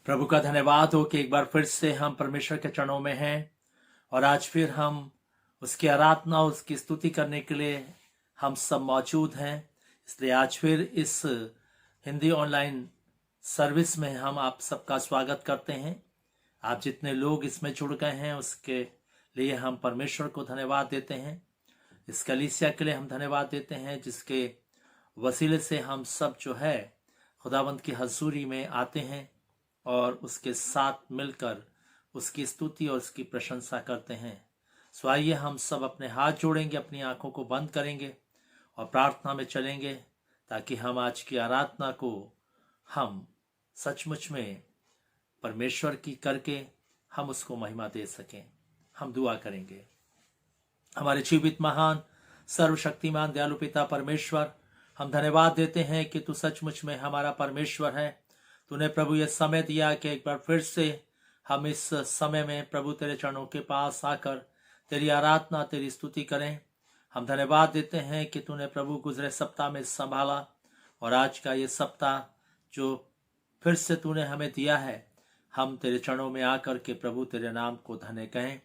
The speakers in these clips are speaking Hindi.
प्रभु का धन्यवाद हो कि एक बार फिर से हम परमेश्वर के चरणों में हैं और आज फिर हम उसकी आराधना, उसकी स्तुति करने के लिए हम सब मौजूद हैं। इसलिए आज फिर इस हिंदी ऑनलाइन सर्विस में हम आप सबका स्वागत करते हैं। आप जितने लोग इसमें जुड़ गए हैं उसके लिए हम परमेश्वर को धन्यवाद देते हैं। इस कलीसिया के लिए हम धन्यवाद देते हैं जिसके वसीले से हम सब जो है खुदावंत की हजूरी में आते हैं और उसके साथ मिलकर उसकी स्तुति और उसकी प्रशंसा करते हैं। सो आइए हम सब अपने हाथ जोड़ेंगे, अपनी आंखों को बंद करेंगे और प्रार्थना में चलेंगे ताकि हम आज की आराधना को हम सचमुच में परमेश्वर की करके हम उसको महिमा दे सकें। हम दुआ करेंगे। हमारे जीवित महान सर्वशक्तिमान दयालु पिता परमेश्वर, हम धन्यवाद देते हैं कि तू सचमुच में हमारा परमेश्वर है। तूने प्रभु ये समय दिया कि एक बार फिर से हम इस समय में प्रभु तेरे चरणों के पास आकर तेरी आराधना, तेरी स्तुति करें। हम धन्यवाद देते हैं कि तूने प्रभु गुजरे सप्ताह में संभाला और आज का ये सप्ताह जो फिर से तूने हमें दिया है, हम तेरे चरणों में आकर के प्रभु तेरे नाम को धन्य कहें।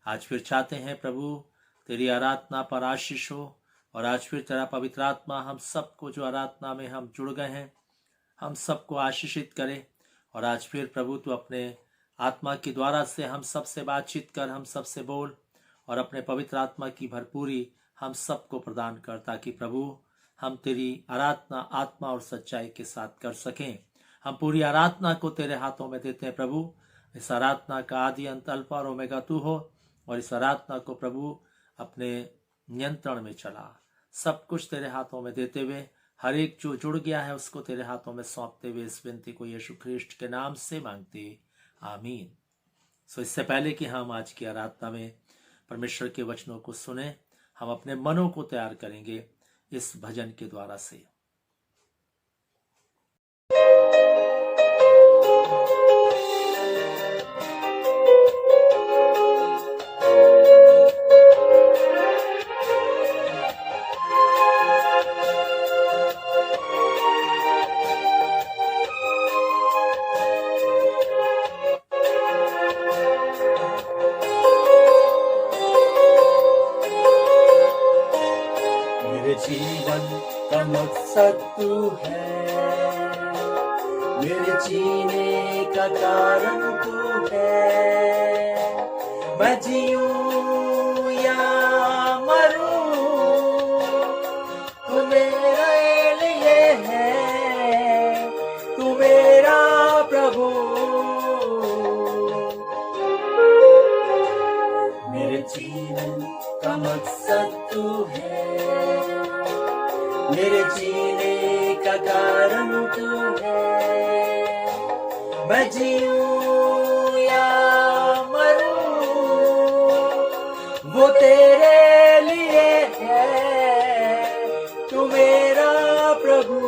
आज फिर चाहते हैं प्रभु तेरी आराधना पर आशीष हो और आज फिर तेरा पवित्र आत्मा हम सबको जो आराधना में हम जुड़ गए हैं हम सबको आशीषित करे। और आज फिर प्रभु तू अपने आत्मा के द्वारा से हम सबसे बातचीत कर, हम सबसे बोल और अपने पवित्र आत्मा की भरपूरी हम सबको प्रदान कर, ताकि प्रभु हम तेरी आराधना आत्मा और सच्चाई के साथ कर सकें। हम पूरी आराधना को तेरे हाथों में देते हैं प्रभु। इस आराधना का आदि अंत अल्फा और ओमेगा तू हो, और इस आराधना को प्रभु अपने नियंत्रण में चला। सब कुछ तेरे हाथों में देते हुए, हर एक जो जुड़ गया है उसको तेरे हाथों में सौंपते हुए इस विनती को यीशु ख्रिस्ट के नाम से मांगते, आमीन। सो इससे पहले कि हम आज की आराधना में परमेश्वर के वचनों को सुने, हम अपने मनों को तैयार करेंगे इस भजन के द्वारा से। जीवन का मकसद तू है, मेरे जीने का कारण तू है। मैं जीऊं या मरूं, तू मेरे लिए है, तू मेरा प्रभु। मेरे जीवन का मकसद तू है, मेरे जीने का कारण तू है। मैं जीऊं या मरूं, वो तेरे लिए है, तू मेरा प्रभु।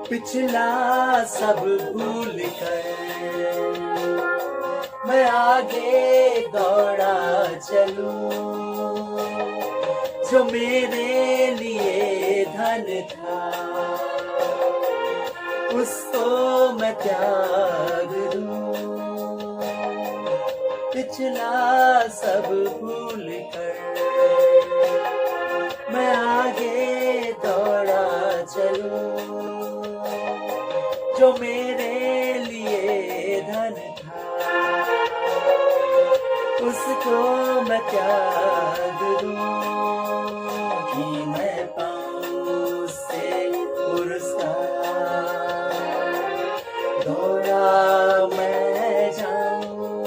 पिछला सब भूल कर मैं आगे दौड़ा चलूं, जो मेरे लिए धन था उसको मैं त्याग दूं। पिछला सब भूल कर मैं आगे दौड़ा चलूं, जो मेरे लिए धन था उसको मैं त्याग दूं, कि मैं पाऊं उससे पुरस्कार। दौड़ा मैं जाऊं,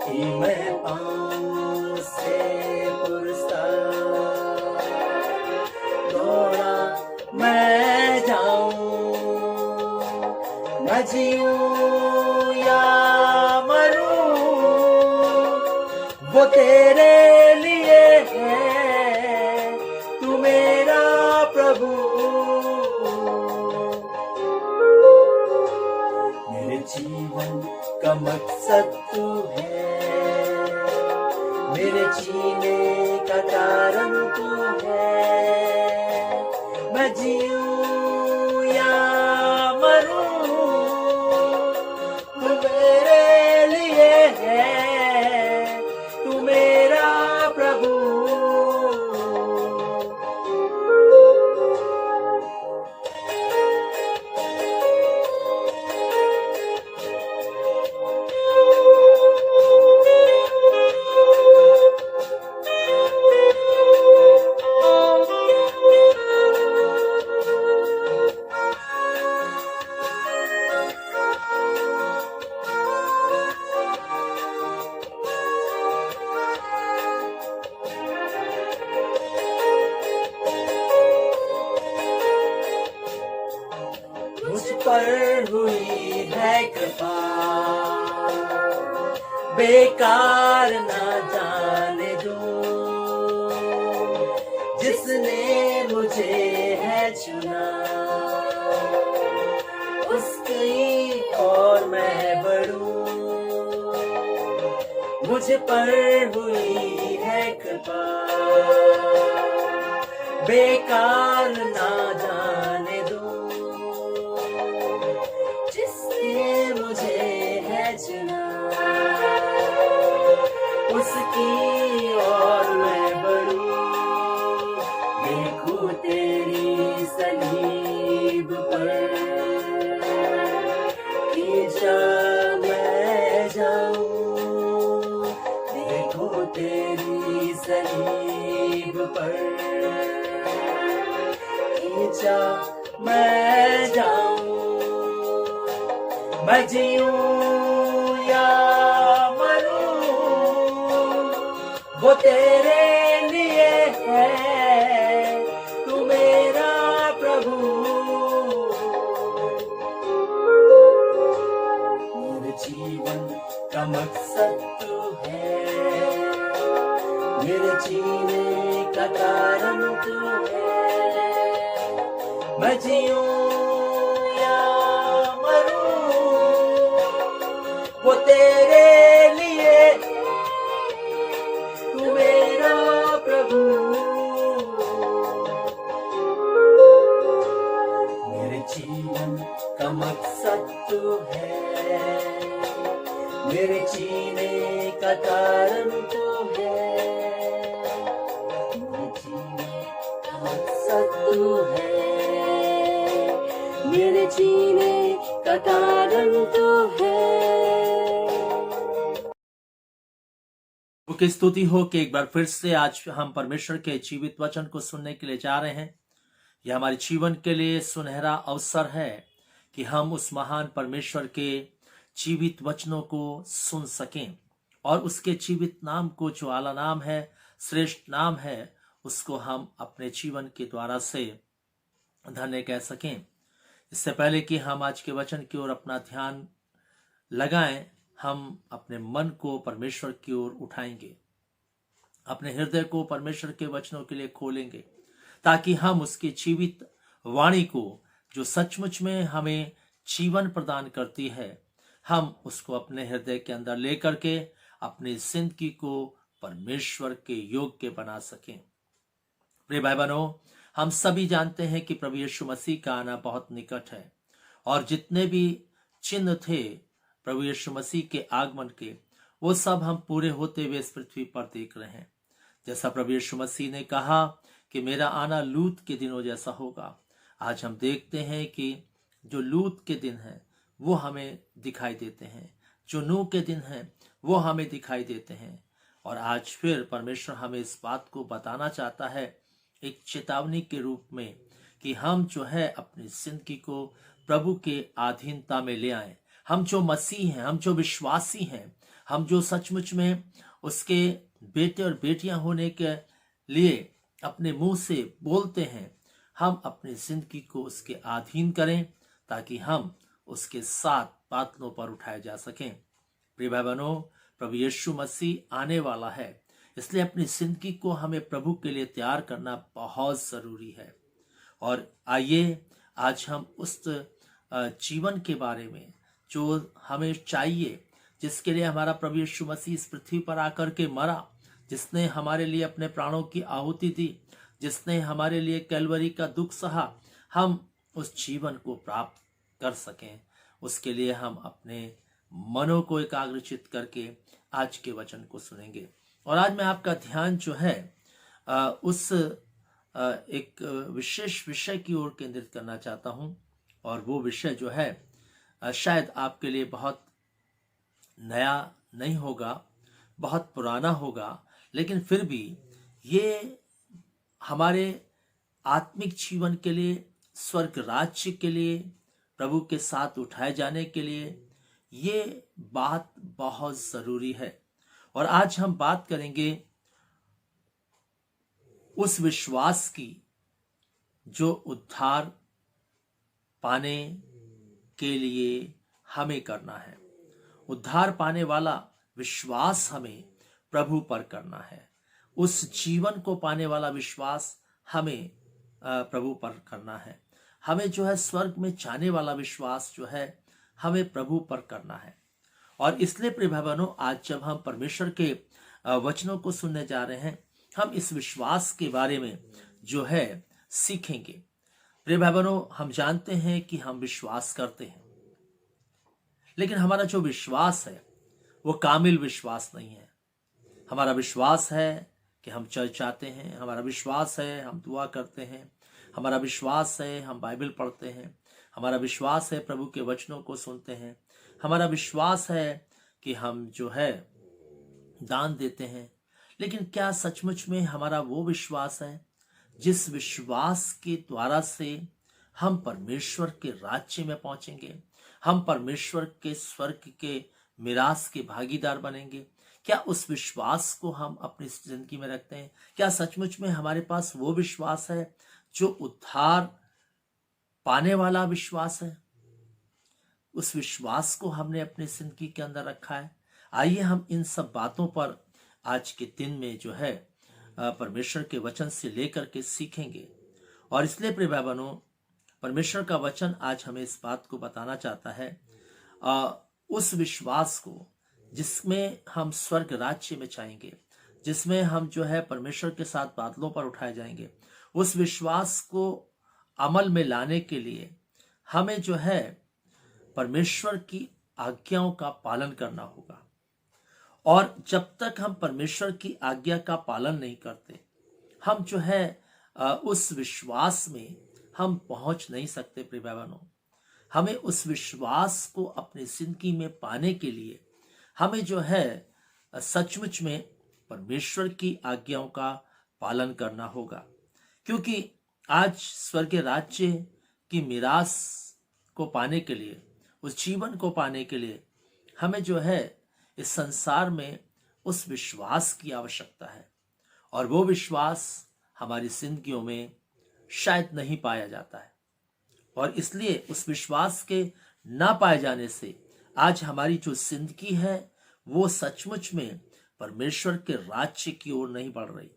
कि मैं पाऊं उससे पुरस्कार। दौड़ा मैं जाऊं, मैं जीऊं या मरूं, वो तेरे लिए है, तू मेरा प्रभु। मेरे जीवन का मकसद तू है, मेरे जीने का कारण तू है। मैं जीऊं या मरूं, तू मेरे लिए है, तू मेरा प्रभु। मुझ पर हुई है कृपा, बेकार ना जाने दो। जिसने मुझे है चुना, उसकी और मैं बढ़ूं। मुझ पर हुई है कृपा, बेकार ना जाने दो। जिसने चुना, उसकी ओर मैं बढ़ूं, देखूं तेरी सलीब पर, खींचा मैं जाऊं, देखूं तेरी सलीब पर, खींचा मैं जाऊं, मैं जीऊं या मरूं, वो तेरे लिए है, तू मेरा प्रभु। मेरे जीवन का मकसद तू है, मेरे जीने का कारण तू है, मैं जीऊं या मरूं, वो तेरे लिए, तू मेरा प्रभु। मेरे जीवन का मकसद तू है, मेरे जीने का कारण तू है, मेरे जीने का मकसद तू है, मेरे जीने का कारण तू है। की स्तुति हो कि एक बार फिर से आज हम परमेश्वर के जीवित वचन को सुनने के लिए जा रहे हैं। यह हमारे जीवन के लिए सुनहरा अवसर है कि हम उस महान परमेश्वर के जीवित वचनों को सुन सकें और उसके जीवित नाम को, जो आला नाम है, श्रेष्ठ नाम है, उसको हम अपने जीवन के द्वारा से धन्य कह सकें। इससे पहले कि हम आज के वचन की ओर अपना ध्यान लगाएं, हम अपने मन को परमेश्वर की ओर उठाएंगे, अपने हृदय को परमेश्वर के वचनों के लिए खोलेंगे, ताकि हम उसकी जीवित वाणी को, जो सचमुच में हमें जीवन प्रदान करती है, हम उसको अपने हृदय के अंदर लेकर के अपनी जिंदगी को परमेश्वर के योग्य बना सकें। प्रिय भाई बहनों, हम सभी जानते हैं कि प्रभु यीशु मसीह का आना बहुत निकट है और जितने भी चिन्ह थे प्रभु यीशु मसीह के आगमन के, वो सब हम पूरे होते हुए इस पृथ्वी पर देख रहे हैं। जैसा प्रभु यीशु मसीह ने कहा कि मेरा आना लूत के दिनों जैसा होगा, आज हम देखते हैं कि जो लूत के दिन हैं वो हमें दिखाई देते हैं, जो नूह के दिन हैं वो हमें दिखाई देते हैं। और आज फिर परमेश्वर हमें इस बात को बताना चाहता है एक चेतावनी के रूप में कि हम जो है अपनी जिंदगी को प्रभु के अधीनता में ले आए। हम जो मसीह हैं, हम जो विश्वासी हैं, हम जो सचमुच में उसके बेटे और बेटियां होने के लिए अपने मुंह से बोलते हैं, हम अपनी जिंदगी को उसके अधीन करें ताकि हम उसके साथ बादलों पर उठाए जा सकें। प्रिय भाई बहनों, प्रभु यीशु मसीह आने वाला है, इसलिए अपनी जिंदगी को हमें प्रभु के लिए तैयार करना बहुत जरूरी है। और आइए आज हम उस जीवन के बारे में जो हमें चाहिए, जिसके लिए हमारा प्रभु यीशु मसीह इस पृथ्वी पर आकर के मरा, जिसने हमारे लिए अपने प्राणों की आहुति दी, जिसने हमारे लिए कैलवरी का दुख सहा, हम उस जीवन को प्राप्त कर सकें, उसके लिए हम अपने मनों को एकाग्रचित करके आज के वचन को सुनेंगे। और आज मैं आपका ध्यान जो है उस एक विशेष विषय की ओर केंद्रित करना चाहता हूं, और वो विषय जो है शायद आपके लिए बहुत नया नहीं होगा, बहुत पुराना होगा, लेकिन फिर भी ये हमारे आत्मिक जीवन के लिए, स्वर्ग राज्य के लिए, प्रभु के साथ उठाए जाने के लिए ये बात बहुत जरूरी है। और आज हम बात करेंगे उस विश्वास की जो उद्धार पाने के लिए हमें करना है। उद्धार पाने वाला विश्वास हमें प्रभु पर करना है। उस जीवन को पाने वाला विश्वास हमें प्रभु पर करना है। हमें जो है स्वर्ग में जाने वाला विश्वास जो है हमें प्रभु पर करना है। और इसलिए प्रिय भाई बहनों, आज जब हम परमेश्वर के वचनों को सुनने जा रहे हैं, हम इस विश्वास के बारे में जो है सीखेंगे। प्रिय भाई बहनों, हम जानते हैं कि हम विश्वास करते हैं, लेकिन हमारा जो विश्वास है वो कामिल विश्वास नहीं है। हमारा विश्वास है कि हम चर्च जाते हैं, हमारा विश्वास है हम दुआ करते हैं, हमारा विश्वास है हम बाइबल पढ़ते हैं, हमारा विश्वास है प्रभु के वचनों को सुनते हैं, हमारा विश्वास है कि हम जो है दान देते हैं। लेकिन क्या सचमुच में हमारा वो विश्वास है जिस विश्वास के द्वारा से हम परमेश्वर के राज्य में पहुंचेंगे, हम परमेश्वर के स्वर्ग के मिरास के भागीदार बनेंगे? क्या उस विश्वास को हम अपनी जिंदगी में रखते हैं? क्या सचमुच में हमारे पास वो विश्वास है जो उद्धार पाने वाला विश्वास है? उस विश्वास को हमने अपनी जिंदगी के अंदर रखा है? आइए हम इन सब बातों पर आज के दिन में जो है परमेश्वर के वचन से लेकर के सीखेंगे। और इसलिए प्रिय भाई बहनों, परमेश्वर का वचन आज हमें इस बात को बताना चाहता है, उस विश्वास को जिसमें हम स्वर्ग राज्य में जाएंगे, जिसमें हम जो है परमेश्वर के साथ बादलों पर उठाए जाएंगे, उस विश्वास को अमल में लाने के लिए हमें जो है परमेश्वर की आज्ञाओं का पालन करना होगा। और जब तक हम परमेश्वर की आज्ञा का पालन नहीं करते, हम जो है उस विश्वास में हम पहुंच नहीं सकते। प्रिय भाई बहनों, हमें उस विश्वास को अपनी जिंदगी में पाने के लिए हमें जो है सचमुच में परमेश्वर की आज्ञाओं का पालन करना होगा। क्योंकि आज स्वर्गीय राज्य की मिरास को पाने के लिए, उस जीवन को पाने के लिए हमें जो है इस संसार में उस विश्वास की आवश्यकता है। और वो विश्वास हमारी जिंदगियों में शायद नहीं पाया जाता है। और इसलिए उस विश्वास के ना पाए जाने से आज हमारी जो जिंदगी है वो सचमुच में परमेश्वर के राज्य की ओर नहीं बढ़ रही।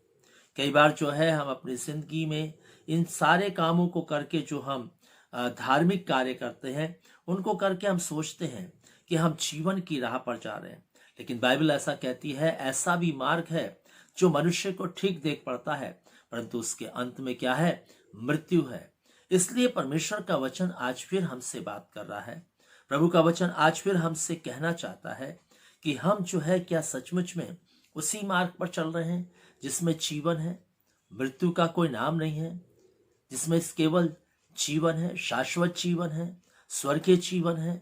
कई बार जो है हम अपनी जिंदगी में इन सारे कामों को करके जो हम धार्मिक कार्य करते हैं, उनको करके हम सोचते हैं कि हम जीवन की राह पर जा रहे हैं। लेकिन बाइबल ऐसा कहती है, ऐसा भी मार्ग है जो मनुष्य को ठीक देख पड़ता है, परंतु उसके अंत में क्या है? मृत्यु है। इसलिए परमेश्वर का वचन आज फिर हमसे बात कर रहा है। प्रभु का वचन आज फिर हमसे कहना चाहता है कि हम जो है क्या सचमुच में उसी मार्ग पर चल रहे हैं जिसमें जीवन है, मृत्यु का कोई नाम नहीं है, जिसमें केवल जीवन है, शाश्वत जीवन है, स्वर्गीय जीवन है।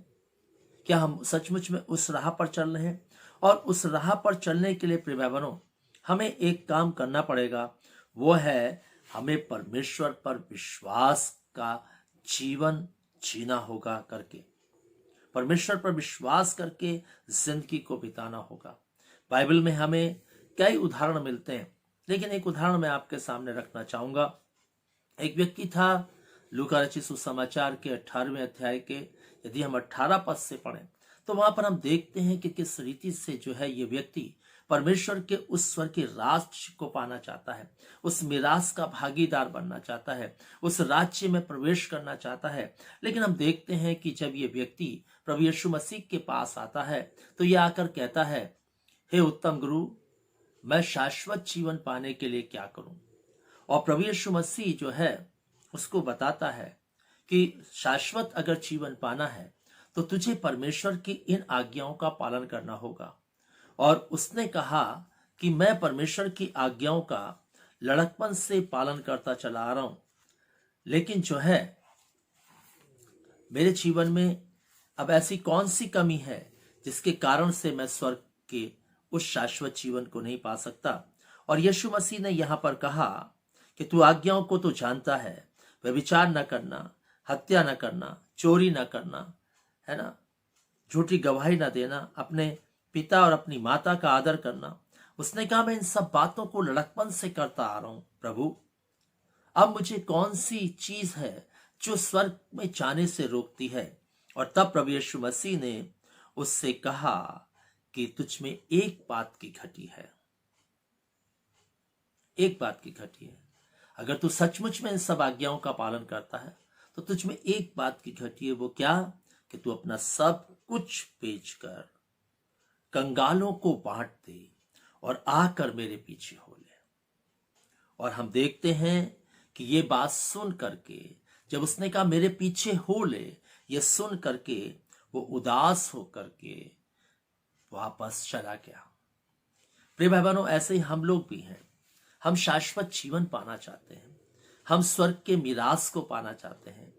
क्या हम सचमुच में उस राह पर चल रहे हैं? और उस राह पर चलने के लिए प्रिय भाई बहनों, हमें एक काम करना पड़ेगा, वो है हमें परमेश्वर पर विश्वास का जीवन जीना होगा। करके परमेश्वर पर विश्वास करके जिंदगी को बिताना होगा। बाइबल में हमें कई उदाहरण मिलते हैं, लेकिन एक उदाहरण मैं आपके सामने रखना चाहूंगा। एक व्यक्ति था, लूका रचित सुसमाचार के 18वें अध्याय के यदि हम 18 पद से पढ़ें तो वहां पर हम देखते हैं कि किस रीति से जो है ये व्यक्ति परमेश्वर के उस स्वर्ग के राज्य को पाना चाहता है, उस मिरास का भागीदार बनना चाहता है, उस राज्य में प्रवेश करना चाहता है। लेकिन हम देखते हैं कि जब ये व्यक्ति प्रभु यीशु मसीह के पास आता है तो ये आकर कहता है, हे उत्तम गुरु, मैं शाश्वत जीवन पाने के लिए क्या करूं? और प्रभु यीशु मसीह जो है उसको बताता है कि शाश्वत अगर जीवन पाना है तो तुझे परमेश्वर की इन आज्ञाओं का पालन करना होगा। और उसने कहा कि मैं परमेश्वर की आज्ञाओं का लड़कपन से पालन करता चला आ रहा हूं, लेकिन जो है मेरे जीवन में अब ऐसी कौन सी कमी है जिसके कारण से मैं स्वर्ग के उस शाश्वत जीवन को नहीं पा सकता। और यीशु मसीह ने यहां पर कहा कि तू आज्ञाओं को तो जानता है, व्यभिचार न करना, हत्या न करना, चोरी न करना, है ना, झूठी गवाही न देना, अपने पिता और अपनी माता का आदर करना। उसने कहा मैं इन सब बातों को लड़कपन से करता आ रहा हूं प्रभु, अब मुझे कौन सी चीज है जो स्वर्ग में जाने से रोकती है। और तब प्रभु यीशु मसीह ने उससे कहा कि तुझ में एक बात की घटी है, एक बात की घटी है। अगर तू सचमुच में इन सब आज्ञाओं का पालन करता है तो तुझ में एक बात की घटी है। वो क्या? कि तू अपना सब कुछ बेचकर कंगालों को बांट दे और आकर मेरे पीछे हो ले। और हम देखते हैं कि ये बात सुन करके, जब उसने कहा मेरे पीछे हो ले, ये सुन करके वो उदास होकर के वापस चला गया। प्रिय भाई बहनों, ऐसे ही हम लोग भी हैं। हम शाश्वत जीवन पाना चाहते हैं, हम स्वर्ग के मिरास को पाना चाहते हैं,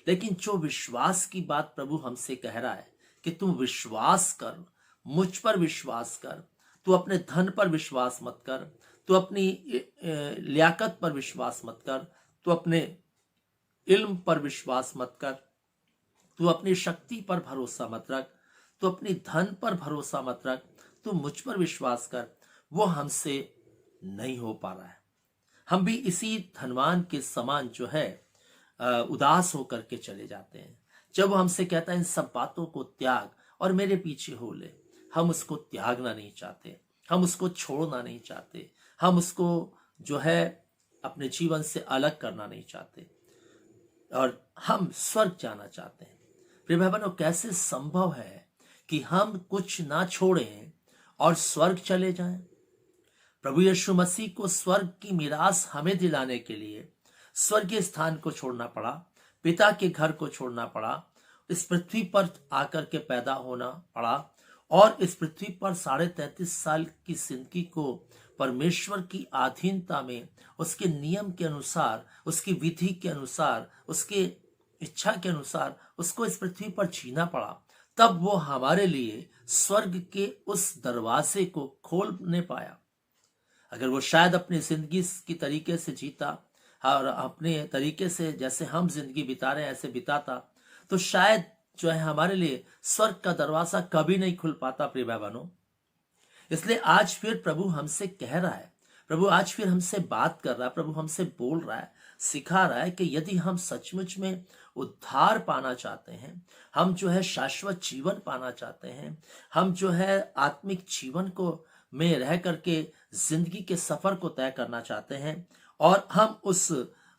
लेकिन जो विश्वास की बात प्रभु हमसे कह रहा है कि तू विश्वास कर, मुझ पर विश्वास कर, तू अपने धन पर विश्वास मत कर, तू अपनी लियाकत पर विश्वास मत कर, तू अपने इल्म पर विश्वास मत कर, तू अपनी शक्ति पर भरोसा मत रख, तू अपनी धन पर भरोसा मत रख, तू मुझ पर विश्वास कर। वो हमसे नहीं हो पा रहा है। हम भी इसी धनवान के समान जो है उदास होकर के चले जाते हैं। जब वो हमसे कहता है इन सब बातों को त्याग और मेरे पीछे हो ले, हम उसको त्यागना नहीं चाहते, हम उसको छोड़ना नहीं चाहते, हम उसको जो है अपने जीवन से अलग करना नहीं चाहते और हम स्वर्ग जाना चाहते हैं। प्रिय भाई बहनों, कैसे संभव है कि हम कुछ ना छोड़ें और स्वर्ग चले जाएं? प्रभु यीशु मसीह को स्वर्ग की मिरास हमें दिलाने के लिए स्वर्गीय स्थान को छोड़ना पड़ा, पिता के घर को छोड़ना पड़ा, इस पृथ्वी पर आकर के पैदा होना पड़ा और इस पृथ्वी पर 33.5 साल की जिंदगी को परमेश्वर की अधीनता में, उसके नियम के अनुसार, उसकी विधि के अनुसार, उसके इच्छा के अनुसार उसको इस पृथ्वी पर जीना पड़ा। तब वो हमारे लिए स्वर्ग के उस दरवाजे को खोलने पाया। अगर वो शायद अपनी जिंदगी की तरीके से जीता और अपने तरीके से जैसे हम जिंदगी बिता रहे हैं ऐसे बिताता, तो शायद जो है हमारे लिए स्वर्ग का दरवाजा कभी नहीं खुल पाता। प्रिय भाई बहनों, इसलिए आज फिर प्रभु हमसे कह रहा है, प्रभु आज फिर हमसे बात कर रहा है, प्रभु हमसे बोल रहा है, सिखा रहा है कि यदि हम सचमुच में उद्धार पाना चाहते हैं, हम जो है शाश्वत जीवन पाना चाहते हैं, हम जो है आत्मिक जीवन को में रह करके जिंदगी के सफर को तय करना चाहते हैं और हम उस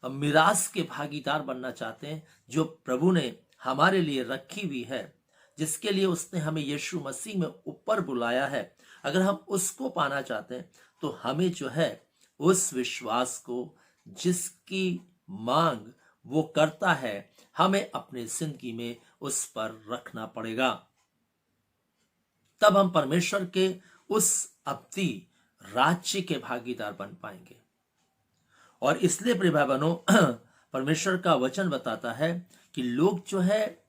मिरास के भागीदार बनना चाहते हैं जो प्रभु ने हमारे लिए रखी हुई है, जिसके लिए उसने हमें यीशु मसीह में ऊपर बुलाया है। अगर हम उसको पाना चाहते हैं तो हमें जो है उस विश्वास को जिसकी मांग वो करता है, हमें अपने जिंदगी में उस पर रखना पड़ेगा। तब हम परमेश्वर के उस अब्दी राज्य के भागीदार बन पाएंगे। और इसलिए प्रिय भाई बहनों, परमेश्वर का वचन बताता है कि लोग जो है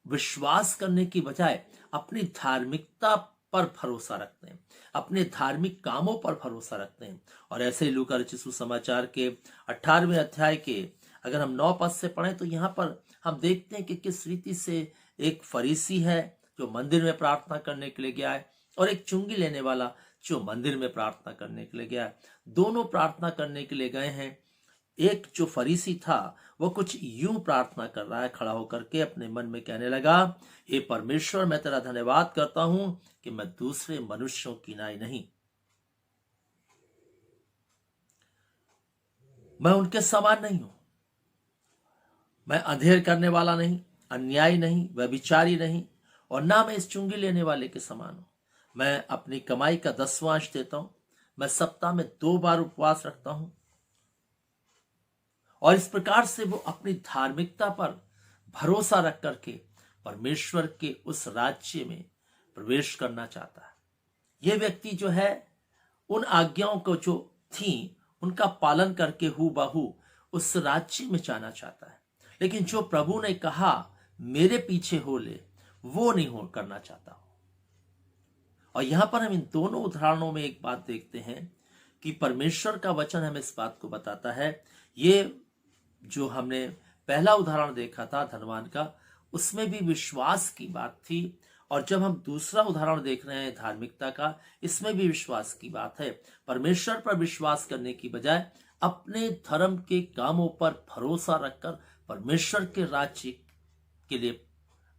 विश्वास करने की बजाय अपनी धार्मिकता पर भरोसा रखते हैं, अपने धार्मिक कामों पर भरोसा रखते हैं। और ऐसे ही लूका रचित सुसमाचार के 18वें अध्याय के अगर हम 9 पद से पढ़ें तो यहाँ पर हम देखते हैं कि किस रीति से एक फरीसी है जो मंदिर में प्रार्थना करने के लिए गया है और एक चुंगी लेने वाला जो मंदिर में प्रार्थना करने के लिए गया है। दोनों प्रार्थना करने के लिए गए हैं। एक जो फरीसी था वो कुछ यूं प्रार्थना कर रहा है, खड़ा होकर के अपने मन में कहने लगा, हे परमेश्वर, मैं तेरा धन्यवाद करता हूं कि मैं दूसरे मनुष्यों की नाई नहीं, मैं उनके समान नहीं हूं, मैं अंधेर करने वाला नहीं, अन्यायी नहीं, व्यभिचारी नहीं और ना मैं इस चुंगी लेने वाले के समान हूं। मैं अपनी कमाई का 10वां देता हूं, मैं सप्ताह में 2 बार उपवास रखता हूं। और इस प्रकार से वो अपनी धार्मिकता पर भरोसा रख करके परमेश्वर के उस राज्य में प्रवेश करना चाहता है। यह व्यक्ति जो है उन आज्ञाओं को जो थी उनका पालन करके हूबहू उस राज्य में जाना चाहता है, लेकिन जो प्रभु ने कहा मेरे पीछे हो ले, वो नहीं हो करना चाहता। और यहां पर हम इन दोनों उदाहरणों में एक बात देखते हैं कि परमेश्वर का वचन हमें इस बात को बताता है। ये जो हमने पहला उदाहरण देखा था धनवान का, उसमें भी विश्वास की बात थी, और जब हम दूसरा उदाहरण देख रहे हैं धार्मिकता का, इसमें भी विश्वास की बात है। परमेश्वर पर विश्वास करने की बजाय अपने धर्म के कामों पर भरोसा रखकर परमेश्वर के राज्य के लिए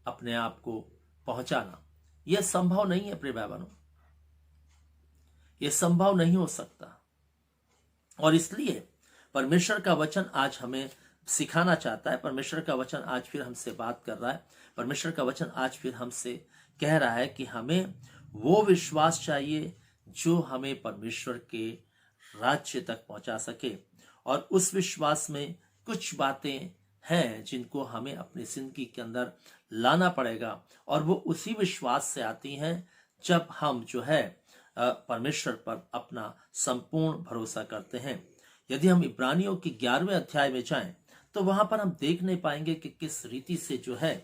अपने आप को पहुंचाना, यह संभव नहीं है। प्रिय भाई बहनों, यह संभव नहीं हो सकता। और इसलिए परमेश्वर का वचन आज हमें सिखाना चाहता है, परमेश्वर का वचन आज फिर हमसे बात कर रहा है, परमेश्वर का वचन आज फिर हमसे कह रहा है कि हमें वो विश्वास चाहिए जो हमें परमेश्वर के राज्य तक पहुंचा सके। और उस विश्वास में कुछ बातें हैं जिनको हमें अपनी जिंदगी के अंदर लाना पड़ेगा, और वो उसी विश्वास से आती हैं जब हम जो है परमेश्वर पर अपना संपूर्ण भरोसा करते हैं। यदि हम इब्रानियों के 11वें अध्याय में जाएं तो वहां पर हम देख नहीं पाएंगे कि किस रीति से जो है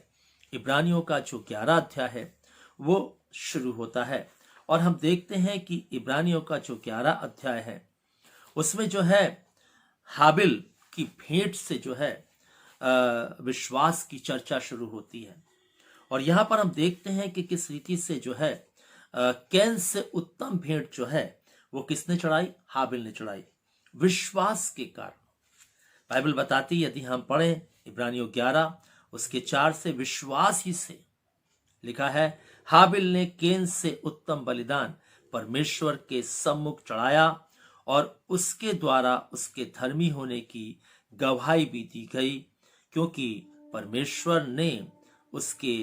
इब्रानियों का जो 11 अध्याय है वो शुरू होता है। और हम देखते हैं कि इब्रानियों का जो 11 अध्याय है उसमें जो है हाबिल की भेंट से जो है विश्वास की चर्चा शुरू होती है। और यहां पर हम देखते हैं कि किस रीति से जो है कैन से उत्तम भेंट जो है वो किसने चढ़ाई? हाबिल ने चढ़ाई, विश्वास के कारण। बाइबल बताती, यदि हम पढ़ें इब्रानियों 11 उसके 4 से, विश्वास ही से लिखा है, हाबिल ने केन से उत्तम बलिदान परमेश्वर के सम्मुख चढ़ाया और उसके द्वारा उसके धर्मी होने की गवाही भी दी गई, क्योंकि परमेश्वर ने उसके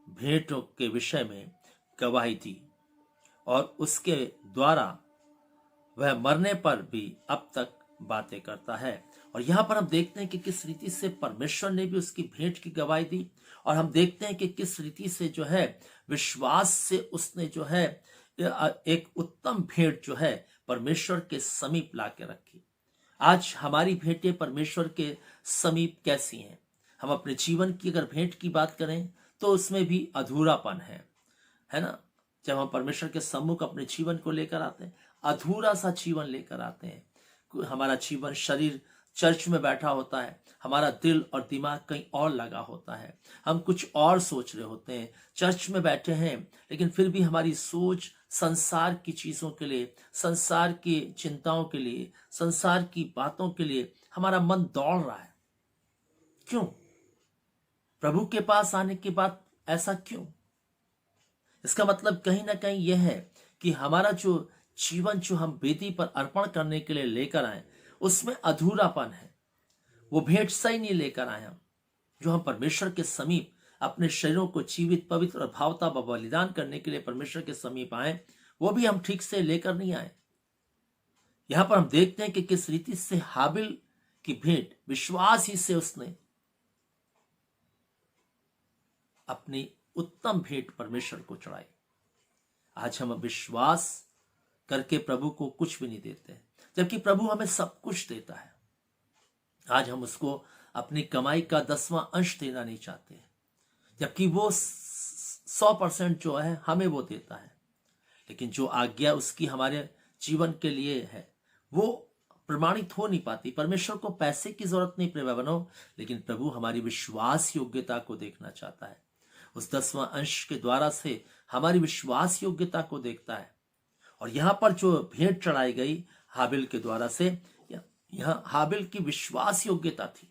भेंटों के विषय में गवाही दी और उसके द्वारा वह मरने पर भी अब तक बातें करता है। और यहां पर हम देखते हैं कि किस रीति से परमेश्वर ने भी उसकी भेंट की गवाही दी, और हम देखते हैं कि किस रीति से जो है विश्वास से उसने जो है एक उत्तम भेंट जो है परमेश्वर के समीप ला के रखी। आज हमारी भेंटें परमेश्वर के समीप कैसी हैं? हम अपने जीवन की अगर भेंट की बात करें तो उसमें भी अधूरापन है ना। जब हम परमेश्वर के सम्मुख अपने जीवन को लेकर आते हैं, अधूरा सा जीवन लेकर आते हैं। हमारा जीवन, शरीर चर्च में बैठा होता है, हमारा दिल और दिमाग कहीं और लगा होता है, हम कुछ और सोच रहे होते हैं। चर्च में बैठे हैं लेकिन फिर भी हमारी सोच संसार की चीजों के लिए, संसार की चिंताओं के लिए, संसार की बातों के लिए हमारा मन दौड़ रहा है। क्यों? प्रभु के पास आने के बाद ऐसा क्यों? इसका मतलब कहीं ना कहीं यह है कि हमारा जो जीवन जो हम वेदी पर अर्पण करने के लिए लेकर आए उसमें अधूरापन है। वो भेंट सही नहीं लेकर आए हम, जो हम परमेश्वर के समीप अपने शरीरों को जीवित, पवित्र और भावता बलिदान करने के लिए परमेश्वर के समीप आए, वो भी हम ठीक से लेकर नहीं आए। यहां पर हम देखते हैं कि किस रीति से हाबिल की भेंट विश्वास ही से उसने अपनी उत्तम भेंट परमेश्वर को चढ़ाई। आज हम विश्वास करके प्रभु को कुछ भी नहीं देते, जबकि प्रभु हमें सब कुछ देता है। आज हम उसको अपनी कमाई का 10वां अंश देना नहीं चाहते, जबकि वो 100% जो है हमें वो देता है। लेकिन जो आज्ञा उसकी हमारे जीवन के लिए है वो प्रमाणित हो नहीं पाती। परमेश्वर को पैसे की जरूरत नहीं प्रिय बनो, लेकिन प्रभु हमारी विश्वास योग्यता को देखना चाहता है। उस 10वां अंश के द्वारा से हमारी विश्वास योग्यता को देखता है। और यहां पर जो भेंट चढ़ाई गई हाबिल के द्वारा से, यहां हाबिल की विश्वास योग्यता थी।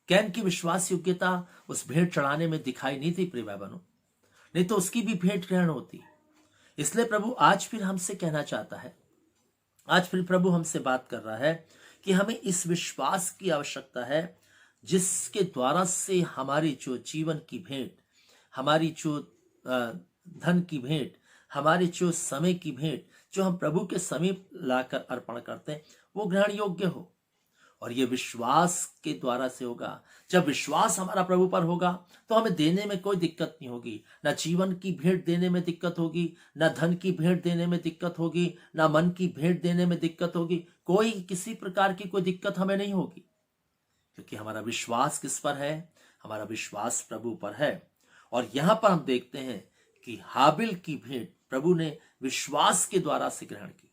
कैन की विश्वास योग्यता उस भेंट चढ़ाने में दिखाई नहीं थी प्रिय बनो, नहीं तो उसकी भी भेंट ग्रहण होती। इसलिए प्रभु आज फिर हमसे कहना चाहता है, आज फिर प्रभु हमसे बात कर रहा है कि हमें इस विश्वास की आवश्यकता है जिसके द्वारा से हमारी जो जीवन की भेंट, हमारी जो धन की भेंट, हमारे जो समय की भेंट जो हम प्रभु के समीप लाकर अर्पण करते हैं वो ग्रहण योग्य हो। और ये विश्वास के द्वारा से होगा। जब विश्वास हमारा प्रभु पर होगा तो हमें देने में कोई दिक्कत नहीं होगी। ना जीवन की भेंट देने में दिक्कत होगी, ना धन की भेंट देने में दिक्कत होगी, ना मन की भेंट देने में दिक्कत होगी। कोई किसी प्रकार की कोई दिक्कत हमें नहीं होगी, क्योंकि हमारा विश्वास किस पर है? हमारा विश्वास प्रभु पर है। और यहां पर हम देखते हैं कि हाबिल की भेंट प्रभु ने विश्वास के द्वारा से ग्रहण की।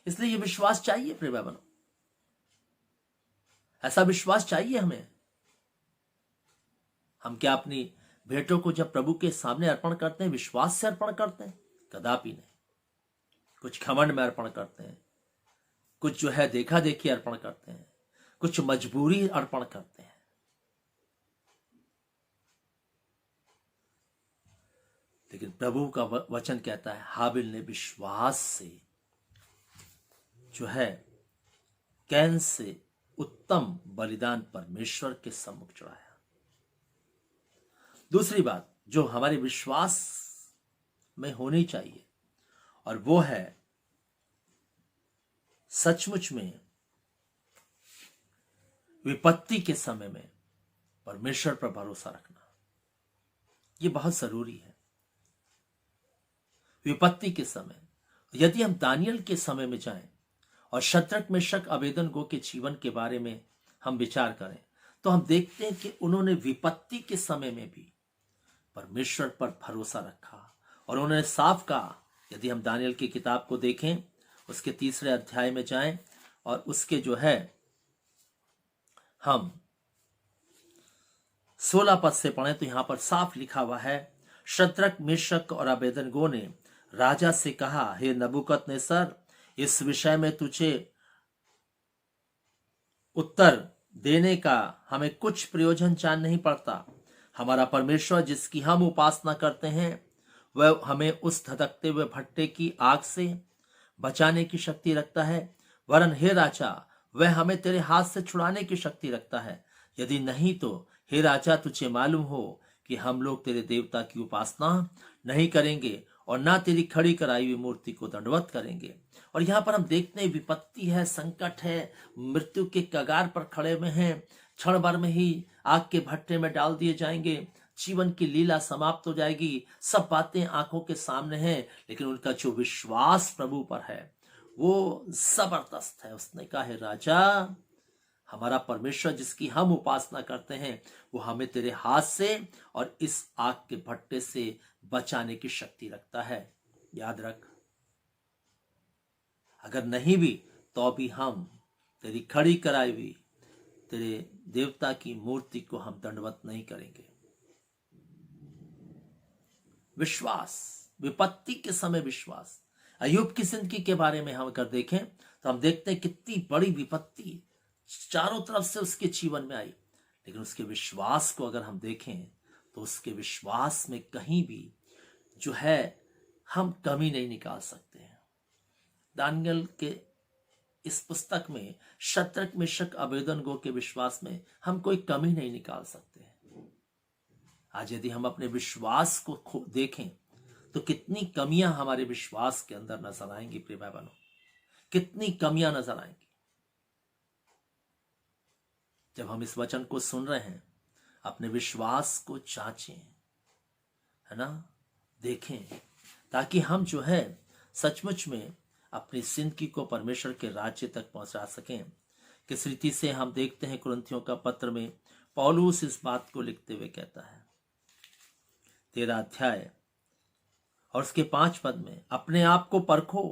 इसलिए यह विश्वास चाहिए प्रिय बनो, ऐसा विश्वास चाहिए हमें। हम क्या अपनी भेंटों को जब प्रभु के सामने अर्पण करते हैं विश्वास से अर्पण करते हैं? कदापि नहीं। कुछ घमंड में अर्पण करते हैं, कुछ जो है देखा देखी अर्पण करते हैं, कुछ मजबूरी अर्पण करते हैं। लेकिन प्रभु का वचन कहता है हाबिल ने विश्वास से जो है कैन से उत्तम बलिदान परमेश्वर के सम्मुख चढ़ाया। दूसरी बात जो हमारे विश्वास में होनी चाहिए और वो है सचमुच में विपत्ति के समय में परमेश्वर पर भरोसा रखना ये बहुत जरूरी है। विपत्ति के समय यदि हम दानियल के समय में जाएं और शद्रक मेशक अबेदनगो के जीवन के बारे में हम विचार करें तो हम देखते हैं कि उन्होंने विपत्ति के समय में भी परमेश्वर पर भरोसा रखा और उन्होंने साफ कहा। यदि हम दानियल की किताब को देखें, उसके 3 अध्याय में जाएं और उसके जो है हम 16 पद से पढ़ें तो यहां पर साफ लिखा हुआ है, शद्रक मेशक और अबेदनगो ने राजा से कहा, हे नबूकदनेस्सर, इस विषय में तुझे उत्तर देने का हमें कुछ प्रयोजन जान नहीं पड़ता। हमारा परमेश्वर जिसकी हम उपासना करते हैं वह हमें उस धधकते हुए भट्टे की आग से बचाने की शक्ति रखता है, वरन हे राजा वह हमें तेरे हाथ से छुड़ाने की शक्ति रखता है। यदि नहीं तो हे राजा तुझे मालूम हो कि हम लोग तेरे देवता की उपासना नहीं करेंगे और ना तेरी खड़ी कराई हुई मूर्ति को दंडवत करेंगे। और यहाँ पर हम देखते हैं विपत्ति है, संकट है, मृत्यु के कगार पर खड़े हुए हैं, क्षण भर में ही आग के भट्टे में डाल दिए जाएंगे, जीवन की लीला समाप्त हो जाएगी। सब बातें आंखों के सामने हैं, लेकिन उनका जो विश्वास प्रभु पर है वो जबरदस्त है। उसने कहा, है राजा हमारा परमेश्वर जिसकी हम उपासना करते हैं वो हमें तेरे हाथ से और इस आग के भट्टे से बचाने की शक्ति रखता है। याद रख, अगर नहीं भी तो भी हम तेरी खड़ी कराई हुई तेरे देवता की मूर्ति को हम दंडवत नहीं करेंगे। विश्वास, विपत्ति के समय विश्वास। अय्यूब की जिंदगी के बारे में हम अगर देखें तो हम देखते हैं कितनी बड़ी विपत्ति चारों तरफ से उसके जीवन में आई, लेकिन उसके विश्वास को अगर हम देखें तो उसके विश्वास में कहीं भी जो है हम कमी नहीं निकाल सकते हैं। दानियल के इस पुस्तक में शद्रक मेशक अबेदनगो के विश्वास में हम कोई कमी नहीं निकाल सकते। आज यदि हम अपने विश्वास को देखें तो कितनी कमियां हमारे विश्वास के अंदर नजर आएंगी। प्रिय भाई बहनों, कितनी कमियां नजर आएंगी। जब हम इस वचन को सुन रहे हैं अपने विश्वास को जांचें, है ना, देखें, ताकि हम जो है सचमुच में अपनी जिंदगी को परमेश्वर के राज्य तक पहुंचा सकें। किस रीति से हम देखते हैं कुरिन्थियों का पत्र में पौलुस इस बात को लिखते हुए कहता है, 13 अध्याय और उसके 5 पद में, अपने आप को परखो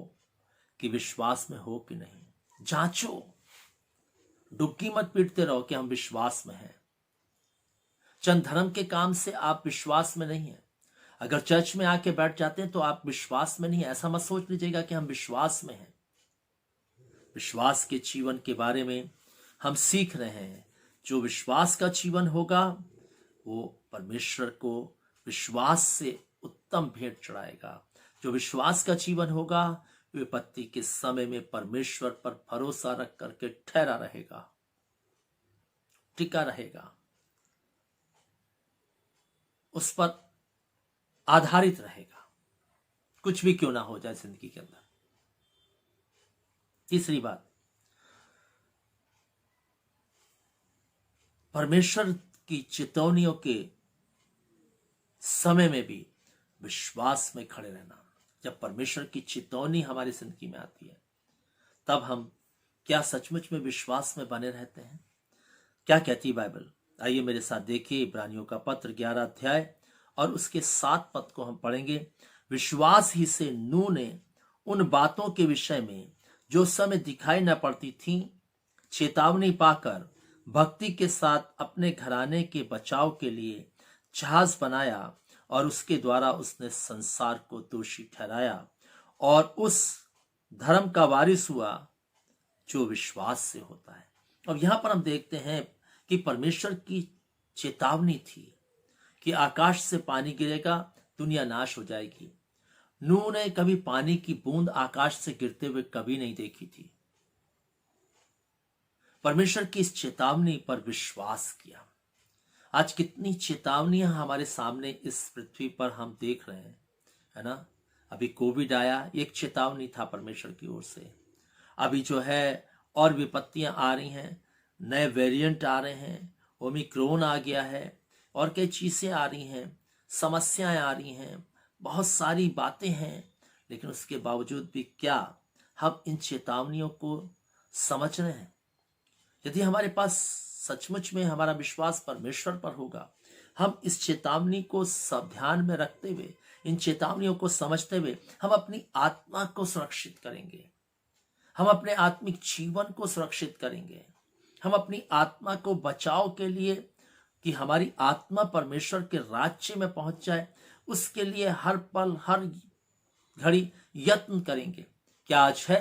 कि विश्वास में हो कि नहीं। जांचो, डुबकी मत पीटते रहो कि हम विश्वास में हैं। चंद धर्म के काम से आप विश्वास में नहीं है। अगर चर्च में आके बैठ जाते हैं तो आप विश्वास में नहीं है, ऐसा मत सोच लीजिएगा कि हम विश्वास में हैं। विश्वास के जीवन के बारे में हम सीख रहे हैं। जो विश्वास का जीवन होगा वो परमेश्वर को विश्वास से उत्तम भेंट चढ़ाएगा। जो विश्वास का जीवन होगा विपत्ति के समय में परमेश्वर पर भरोसा रख करके ठहरा रहेगा, टिका रहेगा, उस पर आधारित रहेगा, कुछ भी क्यों ना हो जाए जिंदगी के अंदर। तीसरी बात, परमेश्वर की चेतावनियों के समय में भी विश्वास में खड़े रहना। जब परमेश्वर की चेतावनी हमारी जिंदगी में आती है तब हम क्या सचमुच में विश्वास में बने रहते हैं? क्या कहती बाइबल? आइए मेरे साथ देखिए इब्रानियों का पत्र 11 अध्याय और उसके 7 पद को हम पढ़ेंगे। विश्वास ही से नूह ने उन बातों के विषय में जो समय दिखाई न पड़ती थी चेतावनी पाकर भक्ति के साथ अपने घराने के बचाव के लिए जहाज बनाया और उसके द्वारा उसने संसार को दोषी ठहराया और उस धर्म का वारिस हुआ जो विश्वास से होता है। अब यहां पर हम देखते हैं कि परमेश्वर की चेतावनी थी कि आकाश से पानी गिरेगा, दुनिया नाश हो जाएगी। नूह ने कभी पानी की बूंद आकाश से गिरते हुए कभी नहीं देखी थी। परमेश्वर की इस चेतावनी पर विश्वास किया। आज कितनी चेतावनियां हमारे सामने इस पृथ्वी पर हम देख रहे हैं, है ना। अभी कोविड आया, एक चेतावनी था परमेश्वर की ओर से। अभी जो है और विपत्तियां आ रही हैं, नए वेरिएंट आ रहे हैं ओमिक्रॉन आ गया है और कई चीजें आ रही हैं, समस्याएं आ रही हैं, बहुत सारी बातें हैं, लेकिन उसके बावजूद भी क्या हम इन चेतावनियों को समझ रहे हैं? यदि हमारे पास सचमुच में हमारा विश्वास परमेश्वर पर होगा, हम इस चेतावनी को सब ध्यान में रखते हुए, इन चेतावनियों को समझते हुए हम अपनी आत्मा को सुरक्षित करेंगे, हम अपने आत्मिक जीवन को सुरक्षित करेंगे, हम अपनी आत्मा को बचाव के लिए कि हमारी आत्मा परमेश्वर के राज्य में पहुंच जाए, उसके लिए हर पल हर घड़ी यत्न करेंगे। क्या आज है?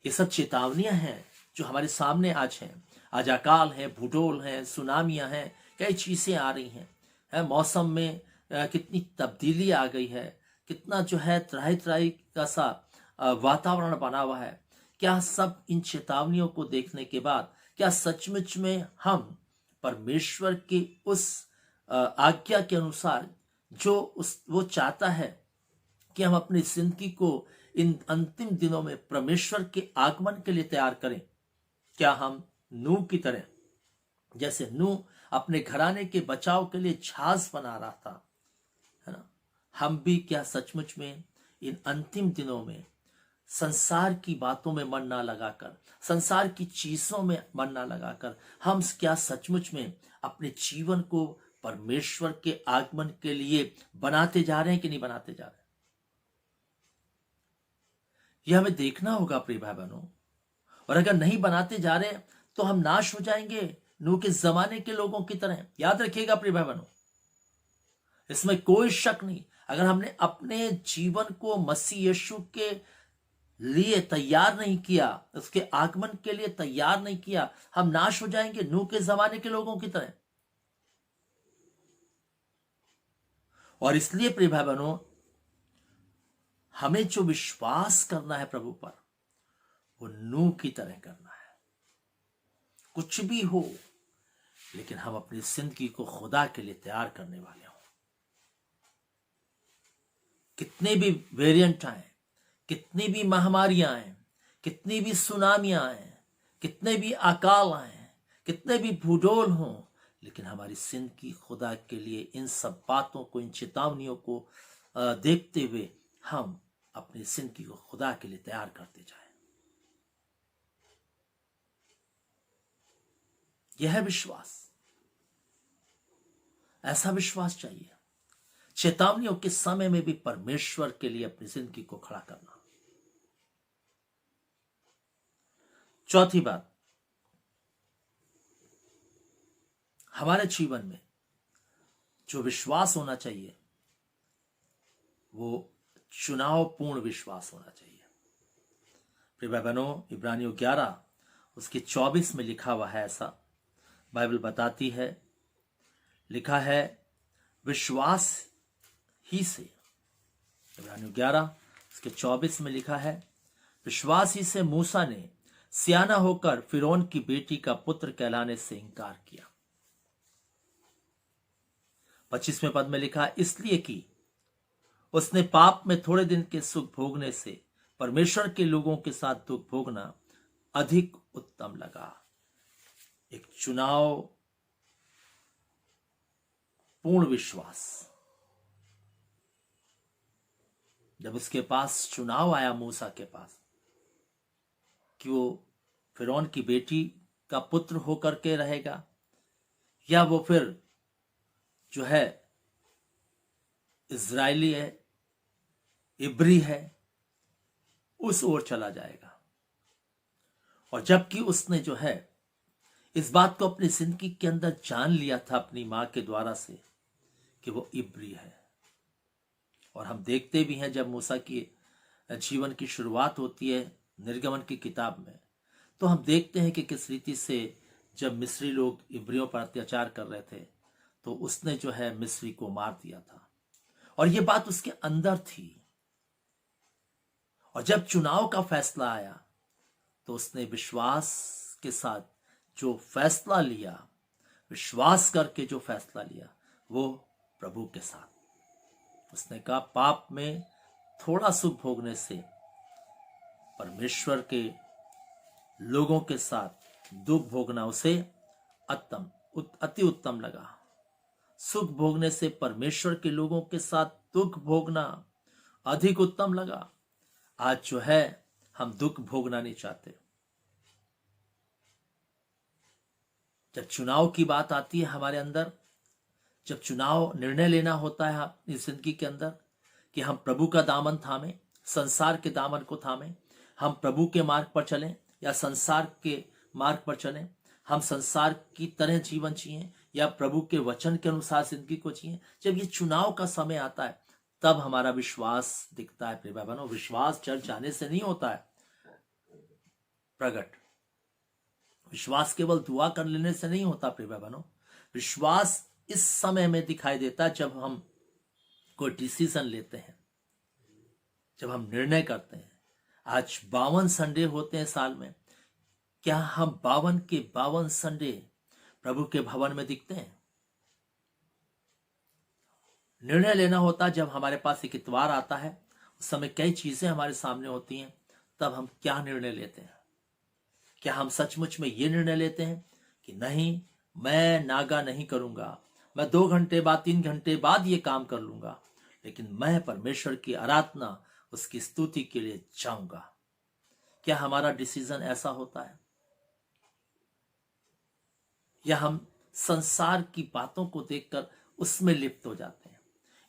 ये सब चेतावनियां हैं जो हमारे सामने आज हैं। आज अकाल है, भूडोल है, सुनामियां हैं, कई चीजें आ रही हैं। मौसम में कितनी तब्दीली आ गई है, कितना जो है त्राही त्राही का सा वातावरण बना हुआ है। क्या सब इन चेतावनियों को देखने के बाद क्या सचमुच में हम परमेश्वर की उस आज्ञा के अनुसार जो वो चाहता है कि हम अपनी जिंदगी को इन अंतिम दिनों में परमेश्वर के आगमन के लिए तैयार करें? क्या हम नूह की तरह, जैसे नूह अपने घराने के बचाव के लिए जहाज बना रहा था, है ना, हम भी क्या सचमुच में इन अंतिम दिनों में संसार की बातों में मन ना लगाकर, संसार की चीजों में मन ना लगाकर, हम क्या सचमुच में अपने जीवन को परमेश्वर के आगमन के लिए बनाते जा रहे हैं कि नहीं बनाते जा रहे? यह हमें देखना होगा प्रिय भाई बहनों। और अगर नहीं बनाते जा रहे तो हम नाश हो जाएंगे नूह के जमाने के लोगों की तरह। याद रखिएगा प्रिय भाई बहनों, इसमें कोई शक नहीं। अगर हमने अपने जीवन को मसीह यीशु के लिए तैयार नहीं किया, उसके आगमन के लिए तैयार नहीं किया, हम नाश हो जाएंगे नूह के जमाने के लोगों की तरह। और इसलिए प्रिय भाई बहनों, हमें जो विश्वास करना है प्रभु पर, वो नूह की तरह करना है। कुछ भी हो, लेकिन हम अपनी जिंदगी को खुदा के लिए तैयार करने वाले हों। कितने भी वेरिएंट आए, कितनी भी महामारियां आए, कितनी भी सुनामियां आए, कितने भी अकाल आए, कितने भी भूडोल हों, लेकिन हमारी जिंदगी खुदा के लिए इन सब बातों को, इन चेतावनियों को देखते हुए हम अपनी जिंदगी को खुदा के लिए तैयार करते जाएं। यह है विश्वास। ऐसा विश्वास चाहिए चेतावनियों के समय में भी परमेश्वर के लिए अपनी जिंदगी को खड़ा करना। चौथी बात, हमारे जीवन में जो विश्वास होना चाहिए वो चुनाव पूर्ण विश्वास होना चाहिए। प्रिय भाई बहनों, इब्रानियों 11 उसके 24 में लिखा हुआ है, ऐसा बाइबल बताती है, लिखा है, विश्वास ही से, इब्रानियों 11 उसके 24 में लिखा है, विश्वास ही से मूसा ने सियाना होकर फिरौन की बेटी का पुत्र कहलाने से इनकार किया। 25वें पद में लिखा, इसलिए कि उसने पाप में थोड़े दिन के सुख भोगने से परमेश्वर के लोगों के साथ दुख भोगना अधिक उत्तम लगा। एक चुनाव पूर्ण विश्वास। जब उसके पास चुनाव आया, मूसा के पास, कि वो फिरौन की बेटी का पुत्र होकर के रहेगा या वो फिर जो है इजरायली है, इब्री है, उस ओर चला जाएगा। और जबकि उसने जो है इस बात को अपनी जिंदगी के अंदर जान लिया था अपनी मां के द्वारा से कि वो इब्री है। और हम देखते भी हैं जब मूसा की जीवन की शुरुआत होती है निर्गमन की किताब में, तो हम देखते हैं कि किस रीति से जब मिस्री लोग इब्रियों पर अत्याचार कर रहे थे तो उसने जो है मिस्री को मार दिया था। और ये बात उसके अंदर थी। और जब चुनाव का फैसला आया तो उसने विश्वास के साथ जो फैसला लिया, विश्वास करके जो फैसला लिया, वो प्रभु के साथ। उसने कहा, पाप में थोड़ा सुख भोगने से परमेश्वर के लोगों के साथ दुख भोगना उसे अति उत्तम लगा। सुख भोगने से परमेश्वर के लोगों के साथ दुख भोगना अधिक उत्तम लगा। आज जो है हम दुख भोगना नहीं चाहते। जब चुनाव की बात आती है हमारे अंदर, जब चुनाव निर्णय लेना होता है इस जिंदगी के अंदर कि हम प्रभु का दामन थामें, संसार के दामन को थामें, हम प्रभु के मार्ग पर चलें या संसार के मार्ग पर चलें, हम संसार की तरह जीवन जिएं या प्रभु के वचन के अनुसार जिंदगी को जिएं। जब ये चुनाव का समय आता है तब हमारा विश्वास दिखता है। प्रिय भाई बहनों, विश्वास चर्च जाने से नहीं होता है प्रकट। विश्वास केवल दुआ कर लेने से नहीं होता प्रिय भाई बहनों। विश्वास इस समय में दिखाई देता है जब हम कोई डिसीजन लेते हैं, जब हम निर्णय करते हैं। आज 52 संडे होते हैं साल में। क्या हम 52 के 52 संडे प्रभु के भवन में दिखते हैं? निर्णय लेना होता जब हमारे पास एक इतवार आता है, उस समय कई चीजें हमारे सामने होती हैं, तब हम क्या निर्णय लेते हैं? क्या हम सचमुच में ये निर्णय लेते हैं कि नहीं, मैं नागा नहीं करूंगा, मैं 2 घंटे बाद 3 घंटे बाद ये काम कर लूंगा, लेकिन मैं परमेश्वर की आराधना, उसकी स्तुति के लिए जाऊंगा? क्या हमारा डिसीजन ऐसा होता है? या हम संसार की बातों को देखकर उसमें लिप्त हो जाते हैं?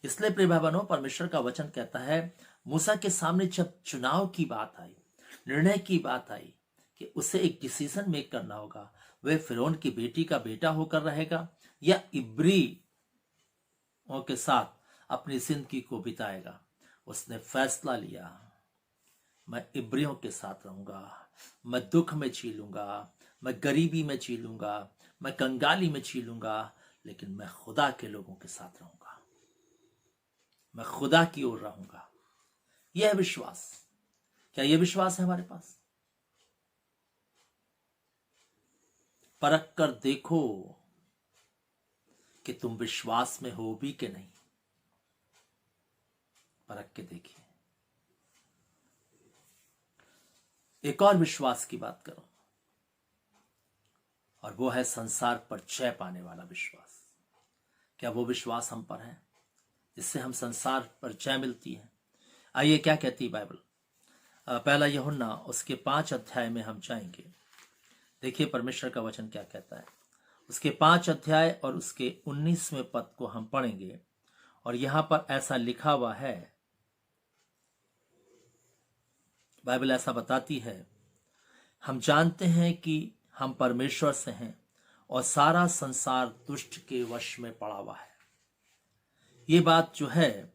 इसलिए प्रिय भाई बहनों, परमेश्वर का वचन कहता है मूसा के सामने जब चुनाव की बात आई, निर्णय की बात आई कि उसे एक डिसीजन मेक करना होगा, वह फिरौन की बेटी का बेटा होकर रहेगा या इब्रियों के साथ अपनी जिंदगी को बिताएगा। उसने फैसला लिया, मैं इब्रियों के साथ रहूंगा, मैं दुख में जी लूंगा, मैं गरीबी में जी लूंगा, मैं कंगाली में जी लूंगा, लेकिन मैं खुदा के लोगों के साथ रहूंगा, मैं खुदा की ओर रहूंगा। यह है विश्वास। क्या यह विश्वास है हमारे पास? परख कर देखो कि तुम विश्वास में हो भी कि नहीं। परख के देखिए। एक और विश्वास की बात करो, और वो है संसार पर जय पाने वाला विश्वास। क्या वो विश्वास हम पर है जिससे हम संसार पर जय मिलती है? आइए क्या कहती है बाइबल। पहला यूहन्ना उसके 5 अध्याय में हम जाएंगे। देखिए परमेश्वर का वचन क्या कहता है। उसके 5 अध्याय और उसके 19वें पद को हम पढ़ेंगे, और यहां पर ऐसा लिखा हुआ है, बाइबल ऐसा बताती है, हम जानते हैं कि हम परमेश्वर से हैं और सारा संसार दुष्ट के वश में पड़ा हुआ है। ये बात जो है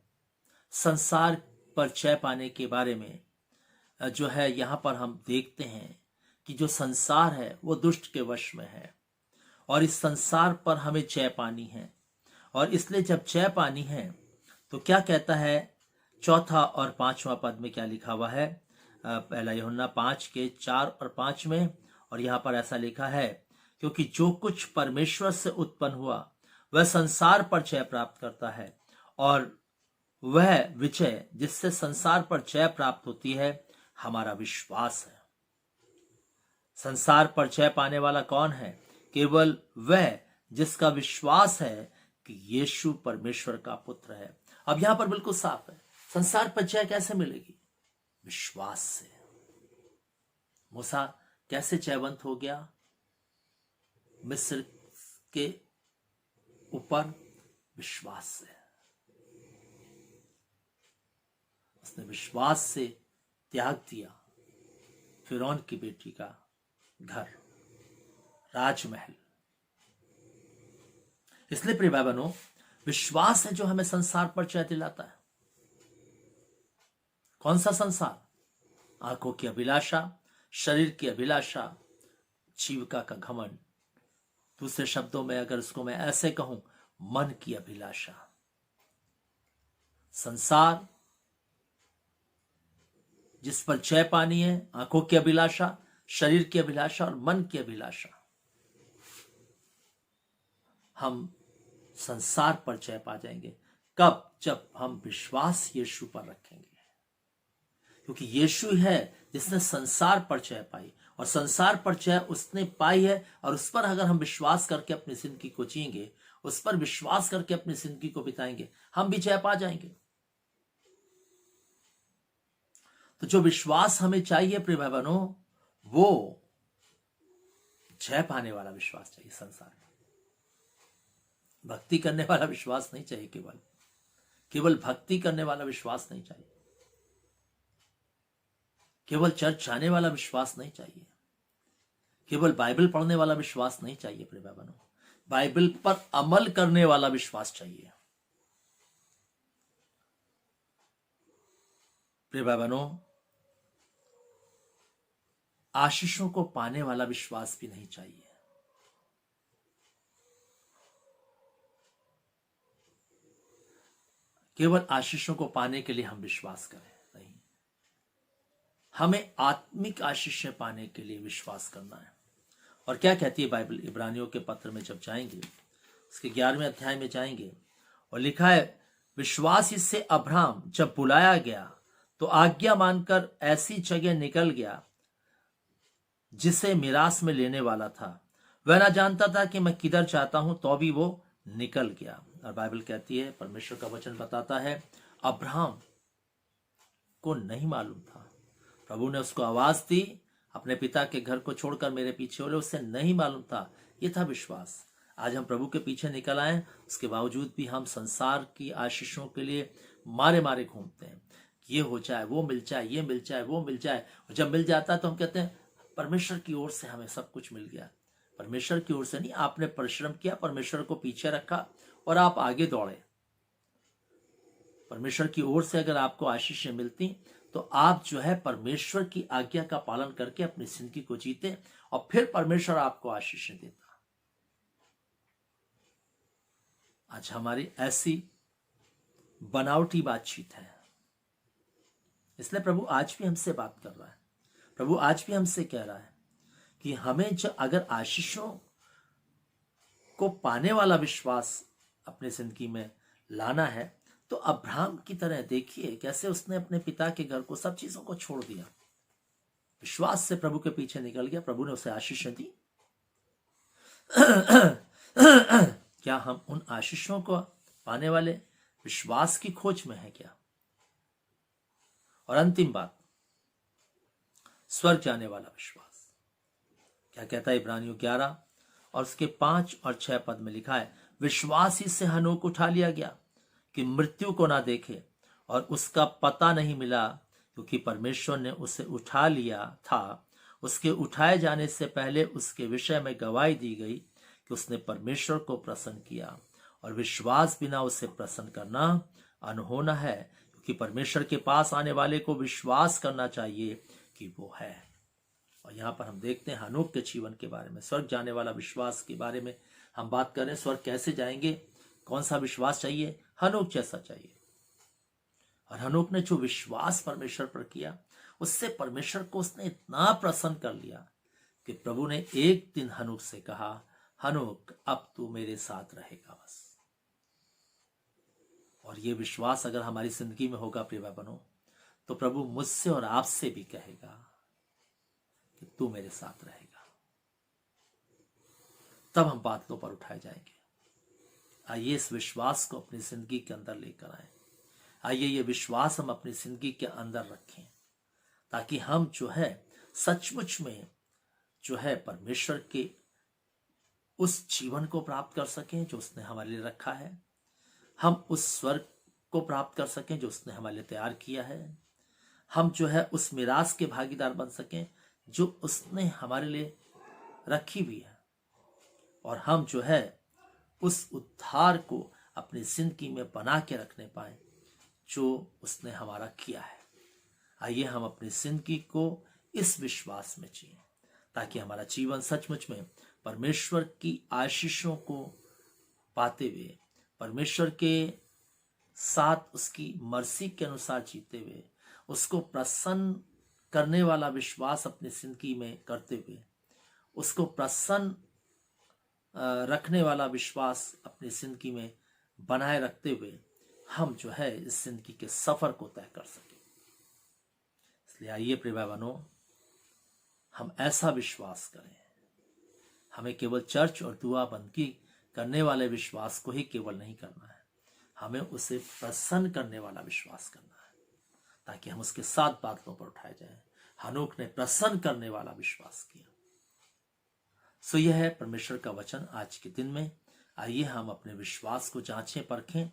संसार पर जय पाने के बारे में जो है, यहां पर हम देखते हैं कि जो संसार है वो दुष्ट के वश में है, और इस संसार पर हमें जय पानी है। और इसलिए जब जय पानी है तो क्या कहता है 4 और 5वां पद में क्या लिखा हुआ है? पहला यूहन्ना 5 के 4 और 5 में, और यहां पर ऐसा लिखा है, क्योंकि जो कुछ परमेश्वर से उत्पन्न हुआ वह संसार पर जय प्राप्त करता है, और वह विजय जिससे संसार पर जय प्राप्त होती है हमारा विश्वास है। संसार पर जय पाने वाला कौन है? केवल वह जिसका विश्वास है कि यीशु परमेश्वर का पुत्र है। अब यहां पर बिल्कुल साफ है, संसार पर जय कैसे मिलेगी? विश्वास से। मूसा कैसे जयवंत हो गया मिस्र के ऊपर? विश्वास से। उसने विश्वास से त्याग दिया फिरौन की बेटी का घर, राजमहल। इसलिए प्रिय भाई बहनों, विश्वास है जो हमें संसार पर जय दिलाता है। कौन सा संसार? आंखों की अभिलाषा, शरीर की अभिलाषा, जीविका का घमंड। दूसरे शब्दों में अगर उसको मैं ऐसे कहूं, मन की अभिलाषा। संसार जिस पर जय पानी है, आंखों की अभिलाषा, शरीर की अभिलाषा और मन की अभिलाषा। हम संसार पर जय पा जाएंगे। कब? जब हम विश्वास यीशु पर रखेंगे, क्योंकि यीशु है जिसने संसार पर जय पाई। और संसार पर जय उसने पाई है, और उस पर अगर हम विश्वास करके अपनी जिंदगी को जिएंगे, उस पर विश्वास करके अपनी जिंदगी को बिताएंगे, हम भी जय पा जाएंगे। तो जो विश्वास हमें चाहिए प्रिय भाई बहनों, वो जय पाने वाला विश्वास चाहिए संसार में। भक्ति करने वाला विश्वास नहीं चाहिए, केवल भक्ति करने वाला विश्वास नहीं चाहिए, केवल चर्च जाने वाला विश्वास नहीं चाहिए, केवल बाइबल पढ़ने वाला विश्वास नहीं चाहिए प्रिय भाई बहनों, बाइबल पर अमल करने वाला विश्वास चाहिए। प्रिय भाई बहनों, आशीषों को पाने वाला विश्वास भी नहीं चाहिए। केवल आशीषों को पाने के लिए हम विश्वास करें, नहीं, हमें आत्मिक आशीषें पाने के लिए विश्वास करना है। और क्या कहती है बाइबल? इब्रानियों के पत्र में जब जाएंगे, उसके 11वें अध्याय में जाएंगे, और लिखा है, विश्वास ही से अब्राहम जब बुलाया गया तो आज्ञा मानकर ऐसी जगह निकल गया जिसे मिरास में लेने वाला था। वह ना जानता था कि मैं किधर जाता हूं, तो भी वो निकल गया। और बाइबल कहती है, परमेश्वर का वचन बताता है, अब्राहम को नहीं मालूम था। प्रभु ने उसको आवाज दी, अपने पिता के घर को छोड़कर मेरे पीछे हो ले, उसे नहीं मालूम था। ये था विश्वास। आज हम प्रभु के पीछे निकल आए, उसके बावजूद भी हम संसार की आशीषों के लिए मारे मारे घूमते हैं। ये हो जाए, वो मिल जाए, ये मिल जाए, वो मिल जाए। और जब मिल जाता है तो हम कहते हैं परमेश्वर की ओर से हमें सब कुछ मिल गया। परमेश्वर की ओर से नहीं, आपने परिश्रम किया, परमेश्वर को पीछे रखा और आप आगे दौड़े। परमेश्वर की ओर से अगर आपको आशीषें मिलती तो आप जो है परमेश्वर की आज्ञा का पालन करके अपनी जिंदगी को जीते, और फिर परमेश्वर आपको आशीषें देता। आज हमारी ऐसी बनावटी बातचीत है, इसलिए प्रभु आज भी हमसे बात कर रहा है। प्रभु आज भी हमसे कह रहा है कि हमें जो अगर आशीषों को पाने वाला विश्वास अपने जिंदगी में लाना है, तो अब्राहम की तरह देखिए कैसे उसने अपने पिता के घर को, सब चीजों को छोड़ दिया, विश्वास से प्रभु के पीछे निकल गया। प्रभु ने उसे आशीषें दी। क्या हम उन आशीषों को पाने वाले विश्वास की खोज में है क्या? और अंतिम बात, स्वर्ग जाने वाला विश्वास। क्या कहता है इब्रानियों 11 और उसके 5 और 6 पद में लिखा है, विश्वास ही से हनोक उठा लिया गया कि मृत्यु को ना देखे, और उसका पता नहीं मिला क्योंकि परमेश्वर ने उसे उठा लिया था। उसके उठाए जाने से पहले उसके विषय में गवाही दी गई कि उसने परमेश्वर को प्रसन्न किया, और विश्वास बिना उसे प्रसन्न करना अनहोना है, क्योंकि परमेश्वर के पास आने वाले को विश्वास करना चाहिए कि वो है। और यहाँ पर हम देखते हैं हनोक के जीवन के बारे में, स्वर्ग जाने वाला विश्वास के बारे में हम बात करें। स्वर्ग कैसे जाएंगे, कौन सा विश्वास चाहिए? हनोक जैसा चाहिए। और हनोक ने जो विश्वास परमेश्वर पर किया, उससे परमेश्वर को उसने इतना प्रसन्न कर लिया कि प्रभु ने एक दिन हनोक से कहा, हनोक अब तू मेरे साथ रहेगा बस। और ये विश्वास अगर हमारी जिंदगी में होगा प्रिय बनो, तो प्रभु मुझसे और आपसे भी कहेगा कि तू मेरे साथ रहेगा। तब हम बादलों पर उठाए जाएंगे। आइए इस विश्वास को अपनी जिंदगी के अंदर लेकर आए। आइए ये विश्वास हम अपनी जिंदगी के अंदर रखें, ताकि हम जो है सचमुच में जो है परमेश्वर के उस जीवन को प्राप्त कर सकें जो उसने हमारे लिए रखा है। हम उस स्वर्ग को प्राप्त कर सकें जो उसने हमारे लिए तैयार किया है। हम जो है उस मिरास के भागीदार बन सकें जो उसने हमारे लिए रखी भी है। और हम जो है उस उद्धार को अपनी जिंदगी में बना के रखने पाए जो उसने हमारा किया है। आइए हम अपनी जिंदगी को इस विश्वास में जिएं, ताकि हमारा जीवन सचमुच में परमेश्वर की आशीषों को पाते हुए, परमेश्वर के साथ उसकी मर्जी के अनुसार जीते हुए, उसको प्रसन्न करने वाला विश्वास अपनी जिंदगी में करते हुए, उसको प्रसन्न रखने वाला विश्वास अपनी जिंदगी में बनाए रखते हुए हम जो है इस जिंदगी के सफर को तय कर सके। इसलिए आइए प्रिय भाई बहनों, हम ऐसा विश्वास करें। हमें केवल चर्च और दुआ बंदगी करने वाले विश्वास को ही केवल नहीं करना है, हमें उसे प्रसन्न करने वाला विश्वास करना है, ताकि हम उसके साथ बादलों पर उठाए जाएं। हनोक ने प्रसन्न करने वाला विश्वास किया। सो यह है परमेश्वर का वचन आज के दिन में। आइए हम अपने विश्वास को जांचें परखें,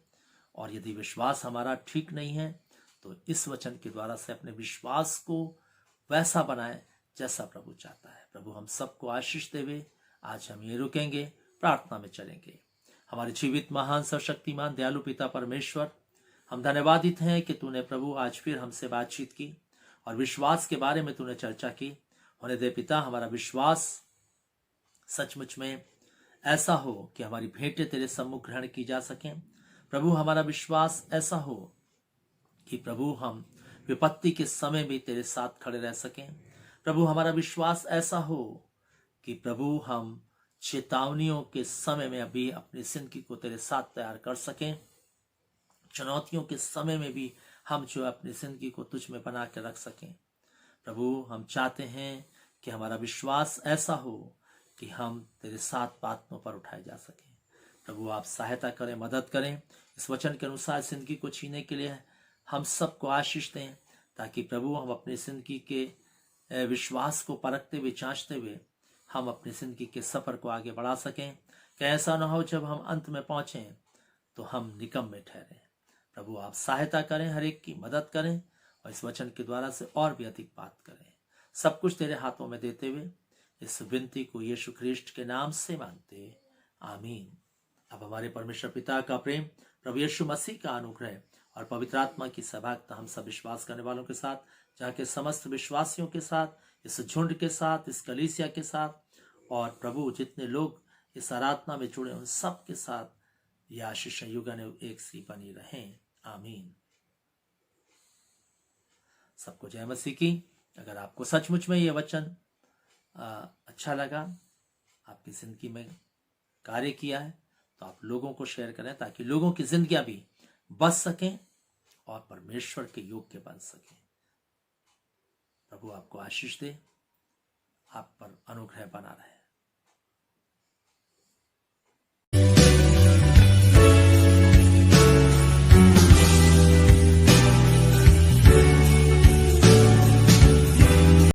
और यदि विश्वास हमारा ठीक नहीं है तो इस वचन के द्वारा से अपने विश्वास को वैसा बनाएं जैसा प्रभु चाहता है। प्रभु हम सबको आशीष देवे। आज हम ये रुकेंगे, प्रार्थना में चलेंगे। हमारे जीवित महान सर्वशक्तिमान दयालु पिता परमेश्वर, हम धन्यवादित हैं कि तूने प्रभु आज फिर हमसे बातचीत की और विश्वास के बारे में तूने चर्चा की। होने दे पिता, हमारा विश्वास सचमुच में ऐसा हो कि हमारी भेंटें तेरे सम्मुख ग्रहण की जा सकें। प्रभु हमारा विश्वास ऐसा हो कि प्रभु हम विपत्ति के समय भी तेरे साथ खड़े रह सकें। प्रभु हमारा विश्वास ऐसा हो कि प्रभु हम चेतावनियों के समय में अभी अपनी जिंदगी को तेरे साथ तैयार कर सकें। चुनौतियों के समय में भी हम जो अपनी जिंदगी को तुझ में बना के रख सकें। प्रभु हम चाहते हैं कि हमारा विश्वास ऐसा हो कि हम तेरे साथ बातों पर उठाए जा सकें। प्रभु आप सहायता करें, मदद करें। इस वचन के अनुसार जिंदगी को जीने के लिए हम सबको आशीष दें, ताकि प्रभु हम अपनी जिंदगी के विश्वास को परखते हुए, जांचते हुए हम अपनी जिंदगी के सफर को आगे बढ़ा सकें। कि ऐसा न हो जब हम अंत में पहुंचें तो हम निकम्मे ठहरें। प्रभु आप सहायता करें, हर एक की मदद करें, और इस वचन के द्वारा से और भी अधिक बात करें। सब कुछ तेरे हाथों में देते हुए इस विनती को यीशु ख्रीष्ट के नाम से मांगते, आमीन। अब हमारे परमेश्वर पिता का प्रेम, प्रभु यीशु मसीह का अनुग्रह और पवित्र आत्मा की सहभागिता हम सब विश्वास करने वालों के साथ, जहाँ के समस्त विश्वासियों के साथ, इस झुंड के साथ, इस कलीसिया के साथ, और प्रभु जितने लोग इस आराधना में जुड़े उन सब के साथ यह आशीष युगान एक सी बनी रहें, आमीन। सबको जय मसीह की। अगर आपको सचमुच में यह वचन अच्छा लगा, आपकी जिंदगी में कार्य किया है, तो आप लोगों को शेयर करें, ताकि लोगों की जिंदगियां भी बच सकें और परमेश्वर के योग्य बन सकें। प्रभु आपको आशीष दे, आप पर अनुग्रह बना रहे।